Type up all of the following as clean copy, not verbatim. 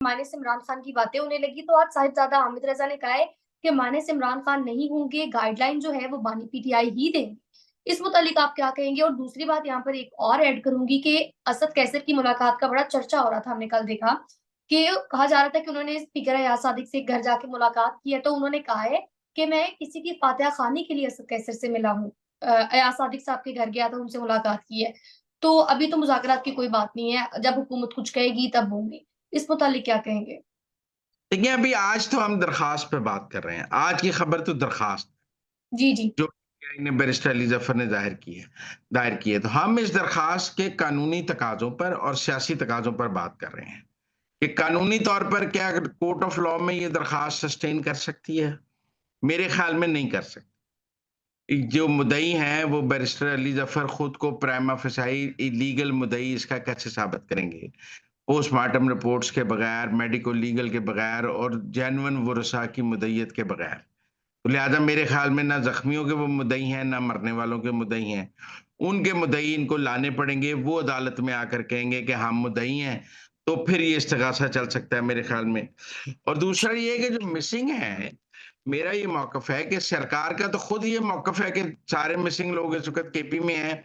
माने से इमरान खान की बातें होने लगी तो आज साहिबजादा हामिद रजा ने कहा है कि माने से इमरान खान नहीं होंगे, गाइडलाइन जो है वो बानी पीटीआई ही देंगे। इस मुतालिक आप क्या कहेंगे? और दूसरी बात यहाँ पर एक और ऐड करूंगी कि असद कैसर की मुलाकात का बड़ा चर्चा हो रहा था, हमने कल देखा कि कहा जा रहा था कि उन्होंने स्पीकर अयाज सादिक से घर जाके मुलाकात की है, तो उन्होंने कहा है कि मैं किसी की फातिहा खानी के लिए असद कैसर से मिला हूँ। अयाज सादिक साहब के घर गया था, उनसे मुलाकात की है। तो अभी तो मुज़ाकरात की कोई बात नहीं है, जब हुकूमत कुछ कहेगी तब होंगी। इस मुतालिक क्या कहेंगे? देखिए, अभी आज तो हम दरखास्त पे बात कर रहे हैं। आज की खबर तो दरखास्त जी, जी। जो पीटीआई ने बैरिस्टर अली जफर ने दायर की है। तो हम इस दरखास्त के कानूनी तकाजों पर और सियासी तकाजों पर बात कर रहे हैं कि कानूनी तौर पर क्या कोर्ट ऑफ लॉ में ये दरखास्त सस्टेन कर सकती है? मेरे ख्याल में नहीं कर सकती। जो मुद्दई हैं वो बैरिस्टर अली जफर खुद को प्राइमा फेसाई इलीगल मुद्दई इसका कैसे साबित करेंगे? पोस्टमार्टम रिपोर्ट्स के बगैर, मेडिको लीगल के बगैर और जेन्युइन वुरसा की मुद्दईयत के बगैर। तो लिहाजा मेरे ख्याल में ना ज़ख्मियों के वो मुद्दई हैं, ना मरने वालों के मुद्दई हैं। उनके मुद्दई इनको लाने पड़ेंगे, वो अदालत में आकर कहेंगे कि हम मुद्दई हैं, तो फिर ये इस्तगासा चल सकता है मेरे ख्याल में। और दूसरा ये है कि जो मिसिंग है, मेरा ये मौक़िफ़ है कि सरकार का तो खुद ये मौक़िफ़ है कि सारे मिसिंग लोग इस वक़्त केपी में हैं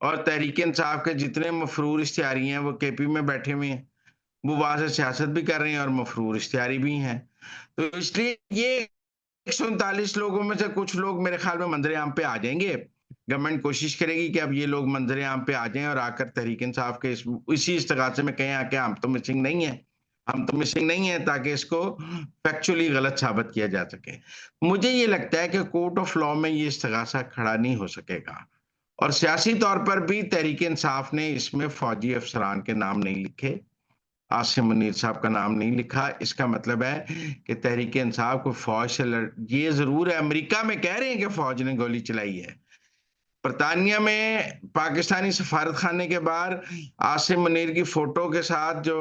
और तहरीक इंसाफ के जितने मफ़रूर इश्तिहारी हैं, वो केपी में बैठे हुए हैं। वो वहाँ से सियासत भी कर रहे हैं और मफ़रूर इश्तिहारी भी हैं। तो इसलिए ये 139 लोगों में से कुछ लोग मेरे ख्याल में मंजर-ए-आम पे आ जाएँगे। गवर्नमेंट कोशिश करेगी कि अब ये लोग मंजर-ए-आम पे आ जाएँ और आकर तहरीक इंसाफ के इसी इस्तगासे में कहें आके हम तो मिसिंग नहीं हैं। हम तो मिसिंग नहीं हैं ताकि इसको फैक्चुअली गलत साबित किया जा सके। मुझे ये लगता है कि कोर्ट ऑफ लॉ में ये इस्तगासा खड़ा नहीं हो सकेगा और सियासी तौर पर भी तहरीक इंसाफ ने इसमें फौजी अफसरान के नाम नहीं लिखे। आसिम मुनीर साहब का नाम नहीं लिखा, इसका मतलब है कि तहरीक-ए-इंसाफ को फ़ौज से लड़ ये ज़रूर है, अमेरिका में कह रहे हैं कि फ़ौज ने गोली चलाई है। बरतानिया में पाकिस्तानी सफारत खाने के बाहर आसिम मुनीर की फ़ोटो के साथ जो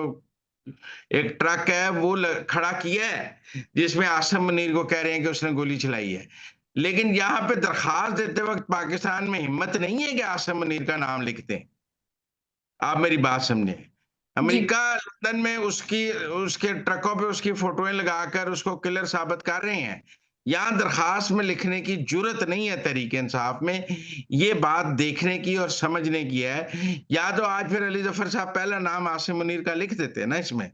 एक ट्रक है, वो खड़ा किया है, जिसमें आसिम मुनीर को कह रहे हैं कि उसने गोली चलाई है। लेकिन यहाँ पे दरख़्वास्त देते वक़्त पाकिस्तान में हिम्मत नहीं है कि आसिम मुनीर का नाम लिख दें। आप मेरी बात समझें। जी, अमेरिका लंदन में उसके ट्रकों पे उसकी फ़ोटोएँ लगाकर उसको किलर साबित कर रहे हैं। यहाँ दरख़्वास्त में लिखने की जुर्अत नहीं है तहरीक-ए-इंसाफ में, ये बात देखने की और समझने की है। या तो आज फिर अली ज़फ़र साहब पहला नाम आसिम मुनीर का लिख देते ना इसमें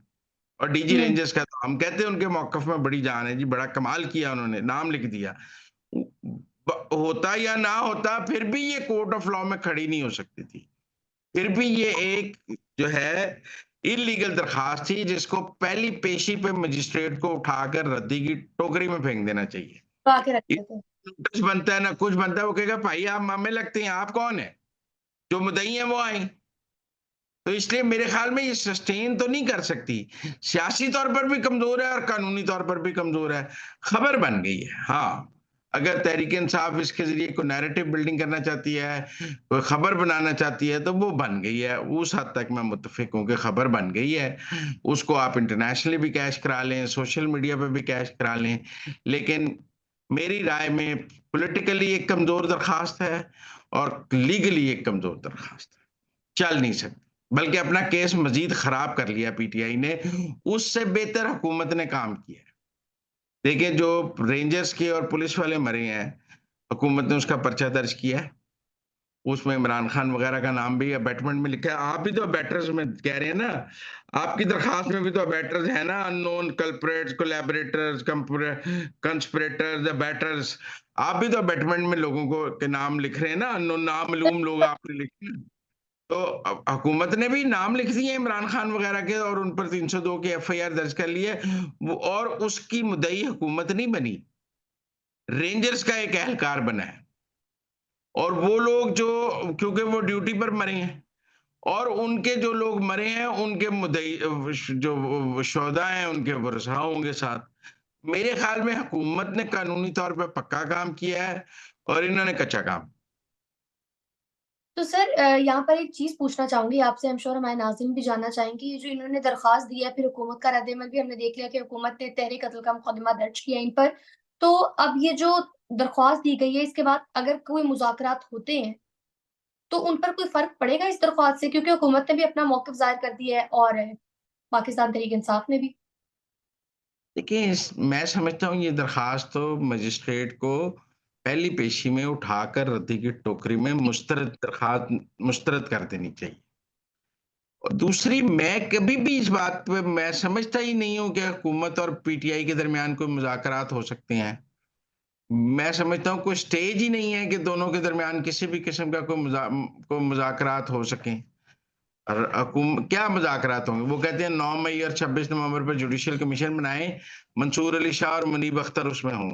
और डीजी हुँ। रेंजर्स का तो हम कहते हैं उनके मौक़िफ़ में बड़ी जान है जी, बड़ा कमाल किया उन्होंने, नाम लिख दिया। उ ब होता या ना होता फिर भी ये कोर्ट ऑफ लॉ में खड़ी नहीं हो सकती थी। फिर भी ये एक जो है इल्लीगल दरखास्त थी जिसको पहली पेशी पे मजिस्ट्रेट को उठाकर रद्दी की टोकरी में फेंक देना चाहिए। छुपा के ये रखते थे। नोटिस बनता है ना कुछ बनता है, वो कहेगा भाई आप मामले लगते हैं, आप कौन है? जो मुद्दई हैं वो आएँ। तो इसलिए मेरे ख़्याल में ये सस्टेन तो नहीं कर सकती। सियासी तौर पर भी कमज़ोर है और कानूनी तौर पर भी कमज़ोर है। ख़बर बन गई है, हाँ। अगर तहरीक-ए-इंसाफ इसके ज़रिए कोई नैरेटिव बिल्डिंग करना चाहती है, कोई ख़बर बनाना चाहती है, तो वो बन गई है। उस हद तक मैं मुत्तफ़िक हूँ कि ख़बर बन गई है। उसको आप इंटरनेशनली भी कैश करा लें, सोशल मीडिया पे भी कैश करा लें। लेकिन मेरी राय में पॉलिटिकली एक कमज़ोर दरख़्वास्त है और लीगली एक कमज़ोर दरख़्वास्त है। चल नहीं सकती। बल्कि अपना केस मज़ीद ख़राब कर लिया पीटीआई ने, उससे बेहतर हुकूमत ने काम किया है। देखिए जो रेंजर्स के और पुलिस वाले मरे हैं, हुकूमत ने उसका पर्चा दर्ज किया है। उसमें इमरान खान वग़ैरह का नाम भी अबैटमेंट में लिखा है। आप भी तो अबैटर्स में कह रहे हैं ना, आपकी दरख़्वास्त में भी तो अबैटर्स है ना, अननोन कल्प्रिट्स, कोलैबोरेटर्स, कंस्पिरेटर्स, अबैटर्स। आप भी तो अबैटमेंट में लोगों को के नाम लिख रहे हैं ना, अननोन नामालूम लोग आपने लिखे हैं। तो हुकूमत ने भी नाम लिख दिए इमरान खान वगैरह के और उन पर 302 की एफआईआर दर्ज कर ली है। वो और उसकी मुद्दई हुकूमत नहीं बनी, रेंजर्स का एक एहलकार बना है और वो लोग जो क्योंकि वो ड्यूटी पर मरे हैं और उनके जो लोग मरे हैं उनके मुद्दई जो शुहदा हैं उनके वरसा होंगे साथ। मेरे ख्याल में हुकूमत ने कानूनी तौर पे पक्का काम किया है और इन्होंने कच्चा काम। तो सर यहाँ पर एक चीज़ पूछना चाहूँगी आपसे, आई एम श्योर हमारे नाज़रीन भी जानना चाहेंगे, ये जो इन्होंने दरख़्वास्त दी है, फिर हुकूमत का रद्द-ए-अमल भी हमने देख लिया कि हुकूमत ने तहरीक कत्ल का मुकदमा दर्ज किया इन पर। तो अब ये जो दरख़्वास्त दी गई है, इसके बाद अगर कोई मुज़ाकरात होते हैं, तो उन पर कोई फ़र्क पड़ेगा इस दरख़्वास्त से? क्योंकि हुकूमत ने भी अपना मौक़िफ़ ज़ाहिर कर दिया है और पाकिस्तान तहरीक इंसाफ ने भी। देखिए मैं समझता हूँ ये दरखास्त तो मजिस्ट्रेट को पहली पेशी में उठाकर रद्दी की टोकरी में मुस्तरद कर देनी चाहिए। और दूसरी, मैं कभी भी इस बात पे मैं समझता ही नहीं हूँ कि हुकूमत और पीटीआई के दरमियान कोई मुज़ाकरात हो सकते हैं। मैं समझता हूँ कोई स्टेज ही नहीं है कि दोनों के दरमियान किसी भी किस्म का कोई मुज़ाकरात हो सकें। और क्या मुज़ाकरात होंगे? वो कहते हैं 9 मई और 26 नवंबर पर जुडिशियल कमीशन बनाएँ, मंसूर अली शाह और मुनीब अख्तर उसमें हों।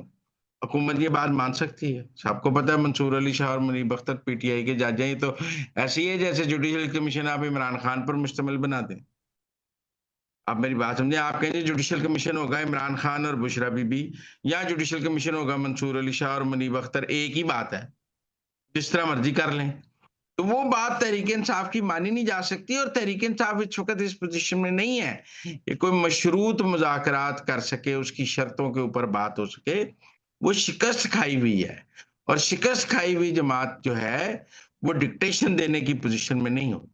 हुकूमत ये बात मान सकती है? सबको पता है मंसूर अली शाह और मुनीब अख्तर पीटीआई के जज हैं, ये तो ऐसे ही है जैसे जुडिशियल कमीशन आप इमरान खान पर मुश्तमिल बना दें। आप मेरी बात समझें, आप कहेंगे जुडिशियल कमीशन होगा इमरान खान और बुशरा बीबी, या जुडिशियल कमीशन होगा मंसूर अली शाह और मुनीब अख्तर, एक ही बात है, जिस तरह मर्ज़ी कर लें। तो वो बात तहरीक-ए-इंसाफ की मानी नहीं जा सकती और तहरीक-ए-इंसाफ इस वक़्त इस पोज़ीशन में नहीं है कि कोई मशरूत मुज़ाकरात कर सके, उसकी शर्तों के ऊपर बात हो सके। वो शिकस्त खाई हुई है और शिकस्त खाई हुई जमात जो है, वो डिक्टेशन देने की पोज़ीशन में नहीं होती।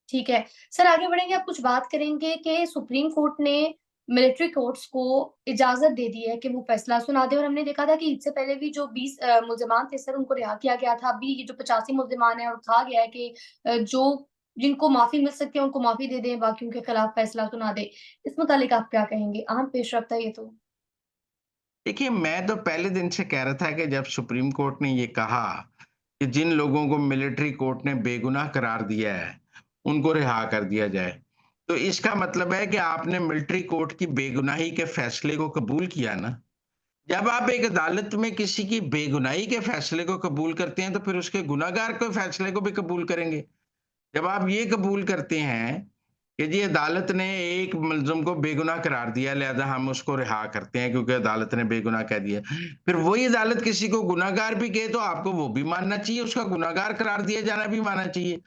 ठीक है। सर आगे बढ़ेंगे, आप कुछ बात करेंगे कि सुप्रीम कोर्ट ने मिलिट्री कोर्ट्स को इजाज़त दे दी है कि वो फैसला सुना दें और हमने देखा था कि इससे पहले भी जो 20 मुल्ज़िमान थे सर उनको रिहा किया गया था। अभी ये जो 85 मुल्ज़िमान हैं और कहा गया है कि जो जिनको माफ़ी मिल सकती है उनको माफ़ी दे दें, बाकियों के खिलाफ फैसला सुना दें। इस मुतालिक आप क्या कहेंगे? अहम पेशरफ्त है ये तो। देखिए, मैं तो पहले दिन से कह रहा था कि जब सुप्रीम कोर्ट ने ये कहा कि जिन लोगों को मिलिट्री कोर्ट ने बेगुनाह करार दिया है, उनको रिहा कर दिया जाए। तो इसका मतलब है कि आपने मिलिट्री कोर्ट की बेगुनाही के फैसले को कबूल किया ना। जब आप एक अदालत में किसी की बेगुनाही के फैसले को कबूल करते हैं, तो फिर उसके गुनाहगार के फैसले को भी कबूल करेंगे। जब आप ये कबूल करते हैं कि जी अदालत ने एक मुल्ज़िम को बेगुनाह करार दिया, लिहाज़ा हम उसको रिहा करते हैं क्योंकि अदालत ने बेगुनाह कह दिया। फिर वही अदालत किसी को गुनहगार भी कहे तो आपको वो भी मानना चाहिए, उसका गुनहगार करार दिया जाना भी मानना चाहिए।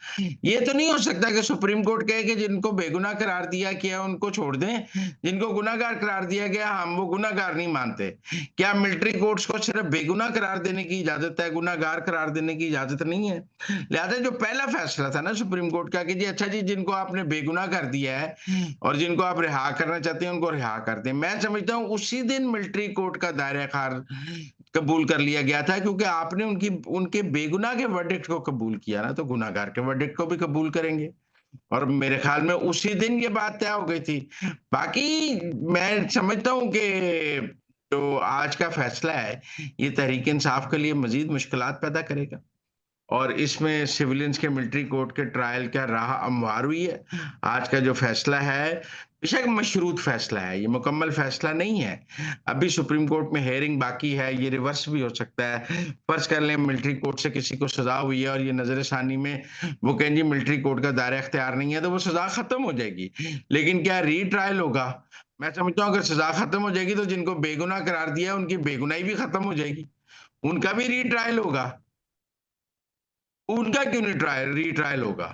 ये तो नहीं हो सकता कि सुप्रीम कोर्ट कहे कि जिनको बेगुनाह करार दिया गया उनको छोड़ दें, जिनको गुनहगार करार दिया गया हम वो गुनहगार नहीं मानते। क्या मिलिट्री कोर्ट्स को सिर्फ़ बेगुनाह करार देने की इजाज़त है, गुनहगार करार देने की इजाज़त नहीं है? लिहाजा जो पहला फैसला था ना सुप्रीम कोर्ट का कि जी अच्छा जी जिनको आपने बेगुनाह कर दिया है और जिनको आप रिहा करना चाहते हैं उनको रिहा कर दें। मैं समझता हूँ उसी दिन मिलिट्री कोर्ट का दायरा कार कबूल कर लिया गया था क्योंकि आपने उनके बेगुनाह के वर्डिक्ट को कबूल किया ना तो गुनाहगार के वर्डिक्ट को भी कबूल करेंगे। और मेरे ख्याल में उसी दिन ये बात तय हो गई थी। बाकी मैं समझता हूँ कि जो आज का फैसला है, ये तहरीक इंसाफ के लिए मज़ीद मुश्किलात पैदा करेगा। और इसमें सिविलियंस के मिलिट्री कोर्ट के ट्रायल का राह हमवार हुई है। आज का जो फैसला है, बेशक मशरूत फैसला है, ये मुकम्मल फैसला नहीं है। अभी सुप्रीम कोर्ट में हियरिंग बाकी है, ये रिवर्स भी हो सकता है। फ़र्ज़ कर लें मिलिट्री कोर्ट से किसी को सज़ा हुई है और ये नज़र-ए-सानी में वो कहें जी मिलिट्री कोर्ट का दायरा इख्तियार नहीं है, तो वो सज़ा खत्म हो जाएगी। लेकिन क्या रीट्रायल होगा? मैं समझता हूँ अगर सज़ा खत्म हो जाएगी तो जिनको बेगुनाह करार दिया है, उनकी बेगुनाही भी खत्म हो जाएगी। उनका भी रीट्रायल होगा। उनका क्यों नहीं रीट्रायल होगा?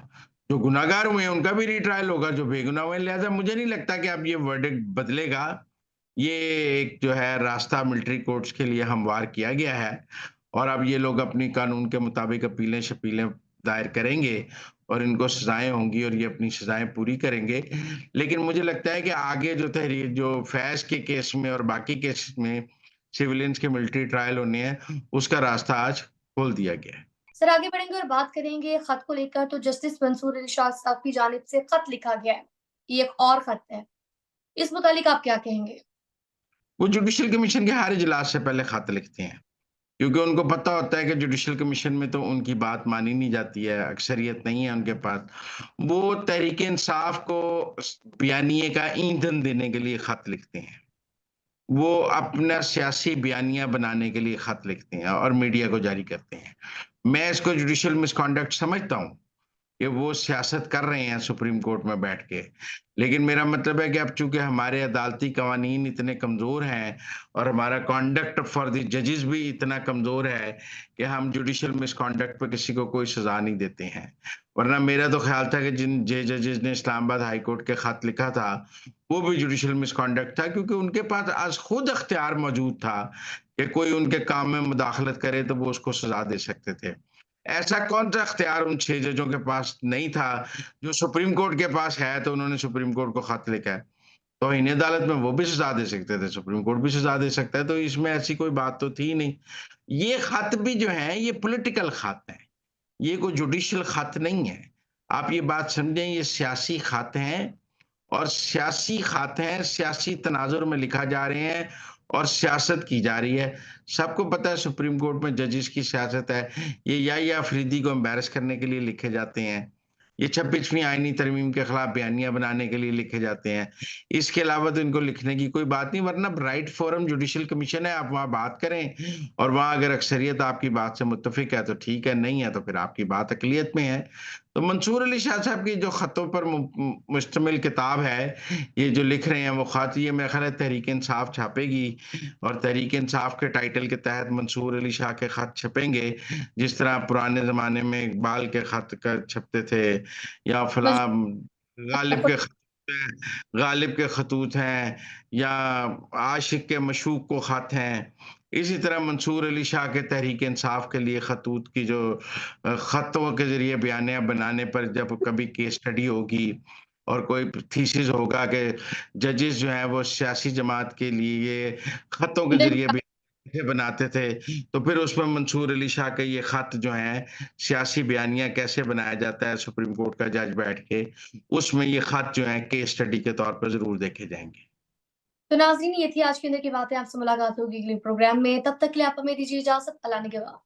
जो गुनहगार हुए हैं उनका भी रीट्रायल होगा, जो बेगुनाह हुए हैं, लिहाज़ा मुझे नहीं लगता कि अब ये वर्डिक्ट बदलेगा। ये एक जो है रास्ता मिलिट्री कोर्ट्स के लिए हमवार किया गया है और अब ये लोग अपनी कानून के मुताबिक अपीलें-शपीलें दायर करेंगे और इनको सज़ाएँ होंगी और ये अपनी सज़ाएँ पूरी करेंगे। लेकिन मुझे लगता है कि आगे जो फैज़ के केस में और बाकी केसेस में सिविलियंस के मिलिट्री ट्रायल होने हैं, उसका रास्ता आज खोल दिया गया है। सर आगे बढ़ेंगे और बात करेंगे खत को लेकर, तो जस्टिस मंसूर अली शाह साहब की जानिब से खत लिखा गया है। ये एक और खत है। इस मुतालिक आप क्या कहेंगे? वो जुडिशियल कमीशन के हर इजलास से पहले खत लिखते हैं, क्योंकि उनको पता होता है कि जुडिशियल कमीशन में तो उनकी बात मानी नहीं जाती है, अक्सरियत नहीं है उनके पास। वो तहरीक-ए-इंसाफ को बयानिए का ईंधन देने के लिए खत लिखते हैं। वो अपना सियासी बयानिया बनाने के लिए खत लिखते हैं और मीडिया को जारी करते हैं। मैं इसको जुडिशियल मिसकंडक्ट समझता हूँ। कि वो सियासत कर रहे हैं सुप्रीम कोर्ट में बैठ के। लेकिन मेरा मतलब है कि अब चूँकि हमारे अदालती कवानीन इतने कमज़ोर हैं और हमारा कॉन्डक्ट फॉर द जजेस भी इतना कमज़ोर है कि हम जुडिशियल मिसकॉन्डक्ट पे किसी को कोई सज़ा नहीं देते हैं। वरना मेरा तो ख़्याल था कि जिन जजेस ने इस्लामाबाद हाई कोर्ट के ख़त लिखा था, वो भी जुडिशियल मिसकॉन्डक्ट था क्योंकि उनके पास आज खुद इख्तियार मौजूद था कि कोई उनके काम में मुदाखलत करे तो वो उसको सज़ा दे सकते थे। ऐसा कौन-सा इख्तियार उन 6 जजों के पास नहीं था, जो सुप्रीम कोर्ट के पास है, तो उन्होंने सुप्रीम कोर्ट को खत लिखा है। तौहीन अदालत में वो भी सजा दे सकते थे, सुप्रीम कोर्ट भी सजा दे सकता है, तो इसमें ऐसी कोई बात तो थी नहीं। ये खत भी जो है ये पॉलिटिकल खत है, ये कोई जुडिशियल खत नहीं है। आप ये बात समझें, ये सियासी खत हैं और सियासी खत हैं, सियासी तनाजुर में लिखा जा रहे हैं और सियासत की जा रही है। सबको पता है सुप्रीम कोर्ट में जजेस की सियासत है, ये याहिया अफरीदी को एम्बैरस करने के लिए लिखे जाते हैं। ये 26वीं आईनी तरमीम के खिलाफ बयानियाँ बनाने के लिए लिखे जाते हैं। इसके अलावा तो इनको लिखने की कोई बात नहीं, वरना राइट फोरम जुडिशियल कमीशन है, आप वहाँ बात करें और वहाँ अगर अक्सरियत आपकी बात से मुत्तफिक है तो ठीक है, नहीं है तो फिर आपकी बात अक़लियत में है। तो मंसूर अली शाह साहब की जो खतों पर मुश्तमिल किताब है, ये जो लिख रहे हैं वो खत, ये मेरा ख्याल है तहरीक इंसाफ छापेगी और तहरीक इंसाफ के टाइटल के तहत मंसूर अली शाह के खत छपेंगे, जिस तरह पुराने ज़माने में इकबाल के खत छपते थे या मज- फलां गालिब के खत हैं, गालिब के खतूत हैं या आशिक के मशूक को खत हैं। इसी तरह मंसूर अली शाह के तहरीक इंसाफ के लिए खतूत की जो खतों के ज़रिए बयानियाँ बनाने पर जब कभी केस स्टडी होगी और कोई थीसिस होगा कि जजेस जो हैं वो सियासी जमात के लिए खतों के ज़रिए भी बनाते थे, तो फिर उसमें मंसूर अली शाह के ये खत जो हैं, सियासी बयानियाँ कैसे बनाया जाता है सुप्रीम कोर्ट का जज बैठ के, उसमें ये खत जो हैं केस स्टडी के तौर पर ज़रूर देखे जाएँगे। तो नाज़रीन, ये थी आज के अंदर की बातें। आपसे मुलाकात होगी अगले प्रोग्राम में, तब तक के लिए आप हमें दीजिए इजाज़त। अल्लाह ने के बाद।